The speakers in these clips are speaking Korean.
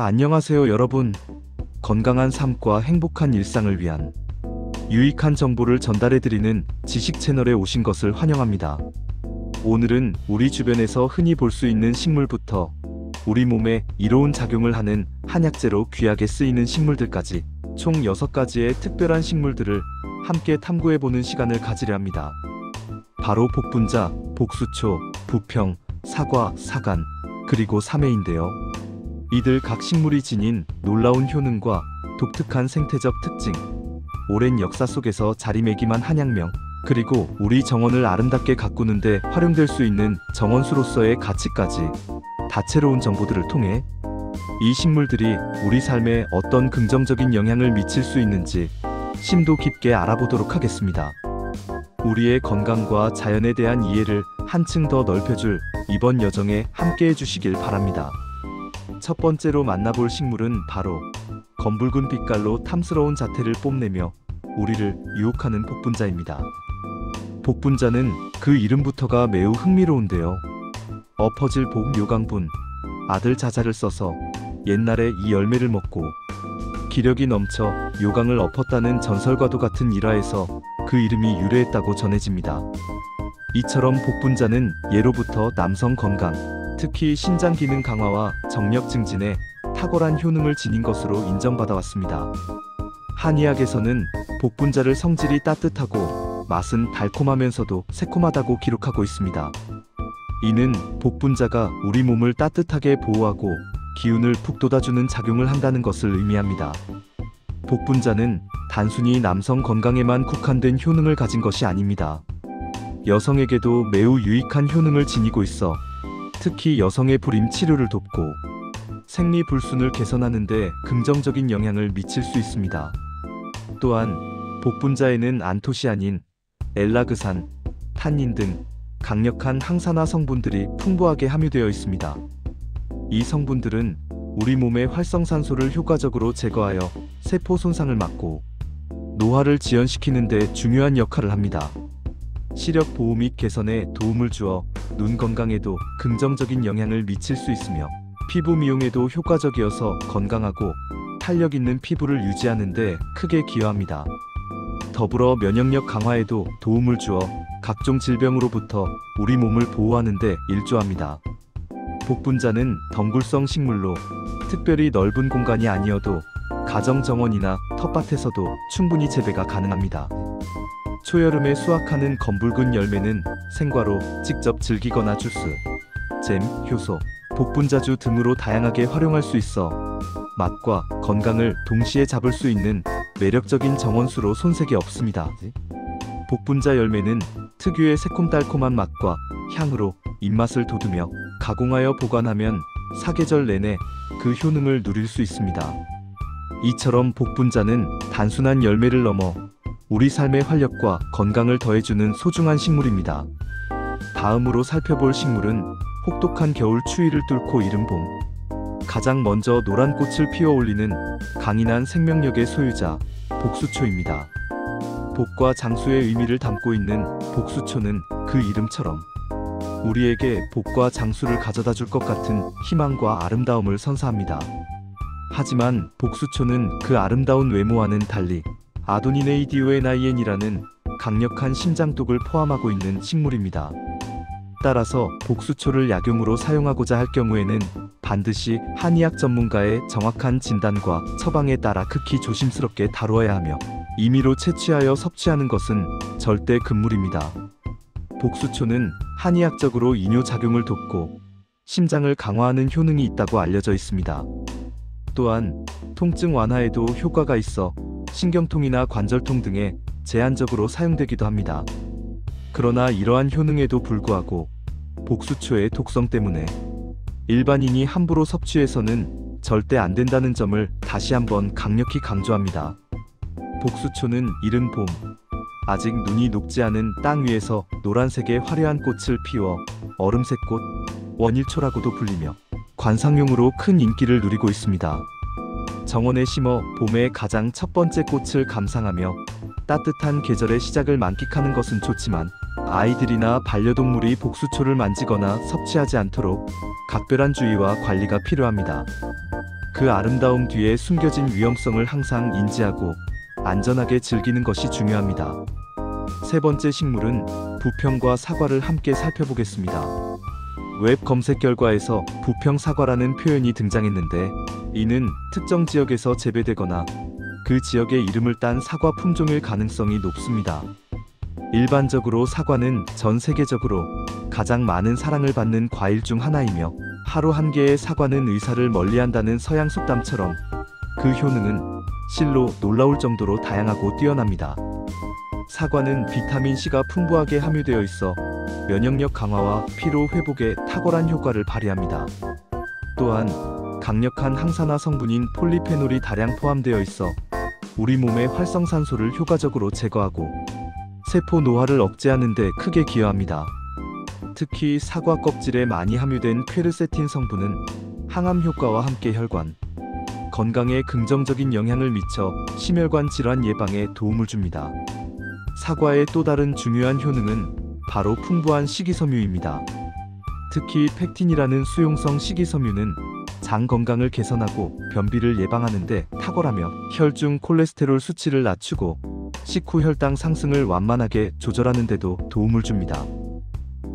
안녕하세요 여러분. 건강한 삶과 행복한 일상을 위한 유익한 정보를 전달해드리는 지식 채널에 오신 것을 환영합니다. 오늘은 우리 주변에서 흔히 볼 수 있는 식물부터 우리 몸에 이로운 작용을 하는 한약재로 귀하게 쓰이는 식물들까지 총 6가지의 특별한 식물들을 함께 탐구해보는 시간을 가지려 합니다. 바로 복분자, 복수초, 부평, 사과, 사간, 그리고 사매인데요. 이들 각 식물이 지닌 놀라운 효능과 독특한 생태적 특징, 오랜 역사 속에서 자리매김한 한약명, 그리고 우리 정원을 아름답게 가꾸는데 활용될 수 있는 정원수로서의 가치까지 다채로운 정보들을 통해 이 식물들이 우리 삶에 어떤 긍정적인 영향을 미칠 수 있는지 심도 깊게 알아보도록 하겠습니다. 우리의 건강과 자연에 대한 이해를 한층 더 넓혀줄 이번 여정에 함께 해주시길 바랍니다. 첫 번째로 만나볼 식물은 바로 검붉은 빛깔로 탐스러운 자태를 뽐내며 우리를 유혹하는 복분자입니다. 복분자는 그 이름부터가 매우 흥미로운데요. 엎어질 복 요강분, 아들 자자를 써서 옛날에 이 열매를 먹고 기력이 넘쳐 요강을 엎었다는 전설과도 같은 일화에서 그 이름이 유래했다고 전해집니다. 이처럼 복분자는 예로부터 남성 건강, 특히 신장 기능 강화와 정력 증진에 탁월한 효능을 지닌 것으로 인정받아왔습니다. 한의학에서는 복분자를 성질이 따뜻하고 맛은 달콤하면서도 새콤하다고 기록하고 있습니다. 이는 복분자가 우리 몸을 따뜻하게 보호하고 기운을 북돋아주는 작용을 한다는 것을 의미합니다. 복분자는 단순히 남성 건강에만 국한된 효능을 가진 것이 아닙니다. 여성에게도 매우 유익한 효능을 지니고 있어 특히 여성의 불임 치료를 돕고 생리불순을 개선하는 데 긍정적인 영향을 미칠 수 있습니다. 또한 복분자에는 안토시아닌, 엘라그산, 탄닌 등 강력한 항산화 성분들이 풍부하게 함유되어 있습니다. 이 성분들은 우리 몸의 활성산소를 효과적으로 제거하여 세포 손상을 막고 노화를 지연시키는 데 중요한 역할을 합니다. 시력 보호 및 개선에 도움을 주어 눈 건강에도 긍정적인 영향을 미칠 수 있으며 피부 미용에도 효과적이어서 건강하고 탄력 있는 피부를 유지하는 데 크게 기여합니다. 더불어 면역력 강화에도 도움을 주어 각종 질병으로부터 우리 몸을 보호하는 데 일조합니다. 복분자는 덩굴성 식물로 특별히 넓은 공간이 아니어도 가정 정원이나 텃밭에서도 충분히 재배가 가능합니다. 초여름에 수확하는 검붉은 열매는 생과로 직접 즐기거나 주스, 잼, 효소, 복분자주 등으로 다양하게 활용할 수 있어 맛과 건강을 동시에 잡을 수 있는 매력적인 정원수로 손색이 없습니다. 복분자 열매는 특유의 새콤달콤한 맛과 향으로 입맛을 돋우며 가공하여 보관하면 사계절 내내 그 효능을 누릴 수 있습니다. 이처럼 복분자는 단순한 열매를 넘어 우리 삶의 활력과 건강을 더해주는 소중한 식물입니다. 다음으로 살펴볼 식물은 혹독한 겨울 추위를 뚫고 이른 봄, 가장 먼저 노란 꽃을 피워 올리는 강인한 생명력의 소유자 복수초입니다. 복과 장수의 의미를 담고 있는 복수초는 그 이름처럼 우리에게 복과 장수를 가져다 줄 것 같은 희망과 아름다움을 선사합니다. 하지만 복수초는 그 아름다운 외모와는 달리 아도니네이디오에나이엔이라는 강력한 심장독을 포함하고 있는 식물입니다. 따라서 복수초를 약용으로 사용하고자 할 경우에는 반드시 한의학 전문가의 정확한 진단과 처방에 따라 극히 조심스럽게 다루어야 하며 임의로 채취하여 섭취하는 것은 절대 금물입니다. 복수초는 한의학적으로 이뇨작용을 돕고 심장을 강화하는 효능이 있다고 알려져 있습니다. 또한 통증 완화에도 효과가 있어 신경통이나 관절통 등에 제한적으로 사용되기도 합니다. 그러나 이러한 효능에도 불구하고 복수초의 독성 때문에 일반인이 함부로 섭취해서는 절대 안 된다는 점을 다시 한번 강력히 강조합니다. 복수초는 이른 봄, 아직 눈이 녹지 않은 땅 위에서 노란색의 화려한 꽃을 피워 얼음새꽃, 원일초라고도 불리며 관상용으로 큰 인기를 누리고 있습니다. 정원에 심어 봄의 가장 첫 번째 꽃을 감상하며 따뜻한 계절의 시작을 만끽하는 것은 좋지만 아이들이나 반려동물이 복수초를 만지거나 섭취하지 않도록 각별한 주의와 관리가 필요합니다. 그 아름다움 뒤에 숨겨진 위험성을 항상 인지하고 안전하게 즐기는 것이 중요합니다. 세 번째 식물은 부평과 사과를 함께 살펴보겠습니다. 웹 검색 결과에서 부평 사과라는 표현이 등장했는데, 이는 특정 지역에서 재배되거나 그 지역의 이름을 딴 사과 품종일 가능성이 높습니다. 일반적으로 사과는 전 세계적으로 가장 많은 사랑을 받는 과일 중 하나이며, 하루 한 개의 사과는 의사를 멀리한다는 서양 속담처럼 그 효능은 실로 놀라울 정도로 다양하고 뛰어납니다. 사과는 비타민C가 풍부하게 함유되어 있어 면역력 강화와 피로 회복에 탁월한 효과를 발휘합니다. 또한 강력한 항산화 성분인 폴리페놀이 다량 포함되어 있어 우리 몸의 활성산소를 효과적으로 제거하고 세포 노화를 억제하는 데 크게 기여합니다. 특히 사과 껍질에 많이 함유된 퀘르세틴 성분은 항암 효과와 함께 혈관 건강에 긍정적인 영향을 미쳐 심혈관 질환 예방에 도움을 줍니다. 사과의 또 다른 중요한 효능은 바로 풍부한 식이섬유입니다. 특히 팩틴이라는 수용성 식이섬유는 장 건강을 개선하고 변비를 예방하는 데 탁월하며 혈중 콜레스테롤 수치를 낮추고 식후 혈당 상승을 완만하게 조절하는 데도 도움을 줍니다.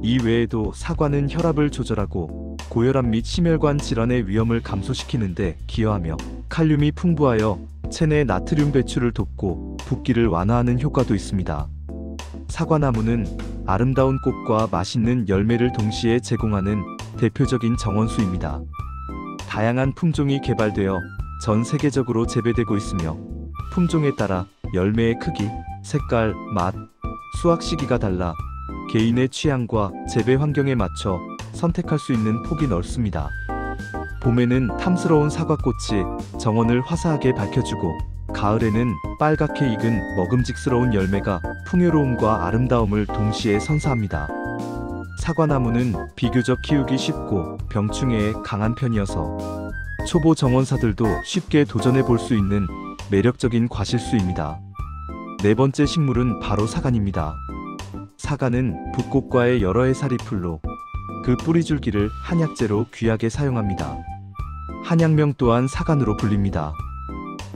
이 외에도 사과는 혈압을 조절하고 고혈압 및 심혈관 질환의 위험을 감소시키는 데 기여하며 칼륨이 풍부하여 체내 나트륨 배출을 돕고 붓기를 완화하는 효과도 있습니다. 사과나무는 아름다운 꽃과 맛있는 열매를 동시에 제공하는 대표적인 정원수입니다. 다양한 품종이 개발되어 전 세계적으로 재배되고 있으며, 품종에 따라 열매의 크기, 색깔, 맛, 수확 시기가 달라 개인의 취향과 재배 환경에 맞춰 선택할 수 있는 폭이 넓습니다. 봄에는 탐스러운 사과꽃이 정원을 화사하게 밝혀주고, 가을에는 빨갛게 익은 먹음직스러운 열매가 풍요로움과 아름다움을 동시에 선사합니다. 사과나무는 비교적 키우기 쉽고 병충해에 강한 편이어서 초보 정원사들도 쉽게 도전해 볼 수 있는 매력적인 과실수입니다. 네 번째 식물은 바로 사간입니다. 사간은 붓꽃과의 여러 해살이 풀로 그 뿌리줄기를 한약재로 귀하게 사용합니다. 한약명 또한 사간으로 불립니다.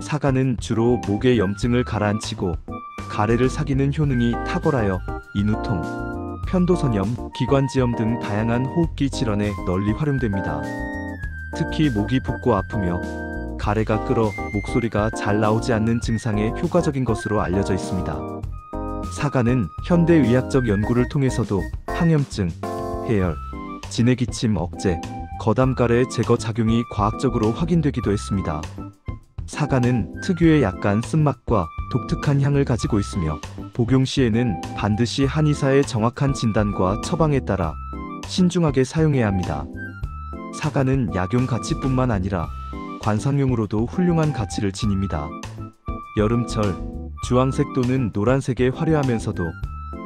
사간은 주로 목의 염증을 가라앉히고 가래를 사기는 효능이 탁월하여 인후통, 편도선염, 기관지염 등 다양한 호흡기 질환에 널리 활용됩니다. 특히 목이 붓고 아프며 가래가 끓어 목소리가 잘 나오지 않는 증상에 효과적인 것으로 알려져 있습니다. 사간은 현대의학적 연구를 통해서도 항염증, 해열, 진해기침 억제, 거담가래 제거 작용이 과학적으로 확인되기도 했습니다. 사간은 특유의 약간 쓴맛과 독특한 향을 가지고 있으며, 복용 시에는 반드시 한의사의 정확한 진단과 처방에 따라 신중하게 사용해야 합니다. 사간은 약용 가치뿐만 아니라 관상용으로도 훌륭한 가치를 지닙니다. 여름철 주황색 또는 노란색에 화려하면서도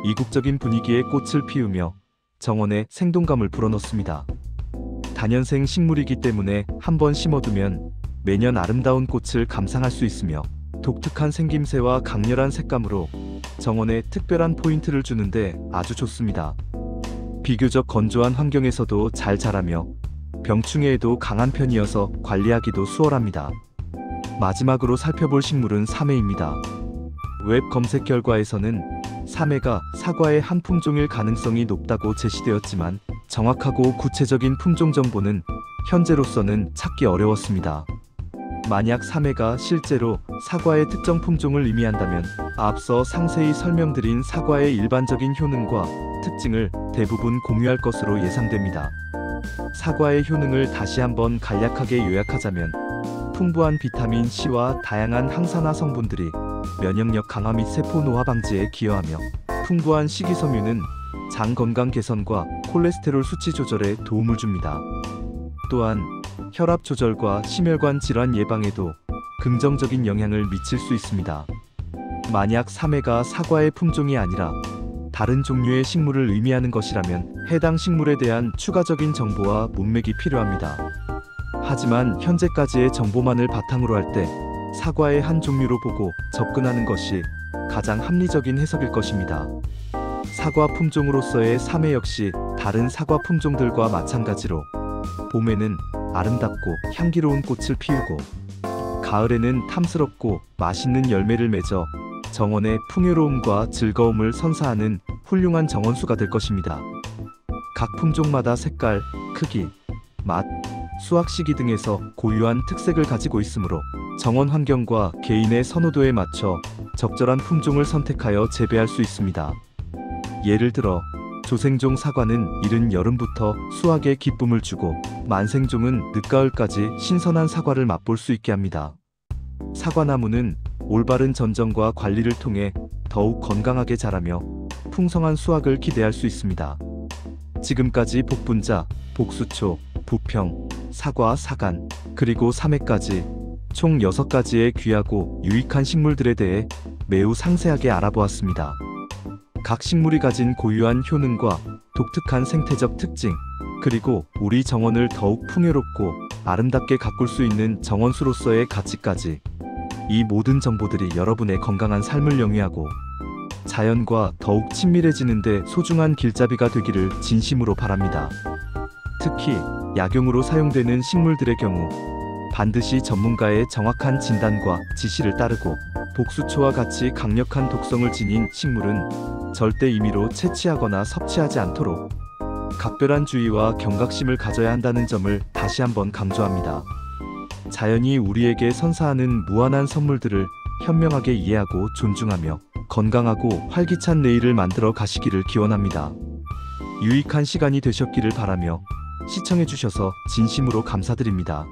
이국적인 분위기의 꽃을 피우며 정원에 생동감을 불어넣습니다. 다년생 식물이기 때문에 한번 심어두면 매년 아름다운 꽃을 감상할 수 있으며, 독특한 생김새와 강렬한 색감으로 정원에 특별한 포인트를 주는데 아주 좋습니다. 비교적 건조한 환경에서도 잘 자라며 병충해에도 강한 편이어서 관리하기도 수월합니다. 마지막으로 살펴볼 식물은 사매입니다. 웹 검색 결과에서는 사매가 사과의 한 품종일 가능성이 높다고 제시되었지만, 정확하고 구체적인 품종 정보는 현재로서는 찾기 어려웠습니다. 만약 사매가 실제로 사과의 특정 품종을 의미한다면 앞서 상세히 설명드린 사과의 일반적인 효능과 특징을 대부분 공유할 것으로 예상됩니다. 사과의 효능을 다시 한번 간략하게 요약하자면, 풍부한 비타민 C와 다양한 항산화 성분들이 면역력 강화 및 세포 노화 방지에 기여하며, 풍부한 식이섬유는 장 건강 개선과 콜레스테롤 수치 조절에 도움을 줍니다. 또한 혈압 조절과 심혈관 질환 예방에도 긍정적인 영향을 미칠 수 있습니다. 만약 사매가 사과의 품종이 아니라 다른 종류의 식물을 의미하는 것이라면 해당 식물에 대한 추가적인 정보와 문맥이 필요합니다. 하지만 현재까지의 정보만을 바탕으로 할 때 사과의 한 종류로 보고 접근하는 것이 가장 합리적인 해석일 것입니다. 사과 품종으로서의 사매 역시 다른 사과 품종들과 마찬가지로 봄에는 아름답고 향기로운 꽃을 피우고, 가을에는 탐스럽고 맛있는 열매를 맺어 정원의 풍요로움과 즐거움을 선사하는 훌륭한 정원수가 될 것입니다. 각 품종마다 색깔, 크기, 맛, 수확 시기 등에서 고유한 특색을 가지고 있으므로 정원 환경과 개인의 선호도에 맞춰 적절한 품종을 선택하여 재배할 수 있습니다. 예를 들어 조생종 사과는 이른 여름부터 수확의 기쁨을 주고, 만생종은 늦가을까지 신선한 사과를 맛볼 수 있게 합니다. 사과나무는 올바른 전정과 관리를 통해 더욱 건강하게 자라며 풍성한 수확을 기대할 수 있습니다. 지금까지 복분자, 복수초, 부평, 사과, 사간, 그리고 사매까지 총 6가지의 귀하고 유익한 식물들에 대해 매우 상세하게 알아보았습니다. 각 식물이 가진 고유한 효능과 독특한 생태적 특징, 그리고 우리 정원을 더욱 풍요롭고 아름답게 가꿀 수 있는 정원수로서의 가치까지, 이 모든 정보들이 여러분의 건강한 삶을 영위하고 자연과 더욱 친밀해지는 데 소중한 길잡이가 되기를 진심으로 바랍니다. 특히 약용으로 사용되는 식물들의 경우 반드시 전문가의 정확한 진단과 지시를 따르고, 복수초와 같이 강력한 독성을 지닌 식물은 절대 임의로 채취하거나 섭취하지 않도록 각별한 주의와 경각심을 가져야 한다는 점을 다시 한번 강조합니다. 자연이 우리에게 선사하는 무한한 선물들을 현명하게 이해하고 존중하며 건강하고 활기찬 내일을 만들어 가시기를 기원합니다. 유익한 시간이 되셨기를 바라며 시청해주셔서 진심으로 감사드립니다.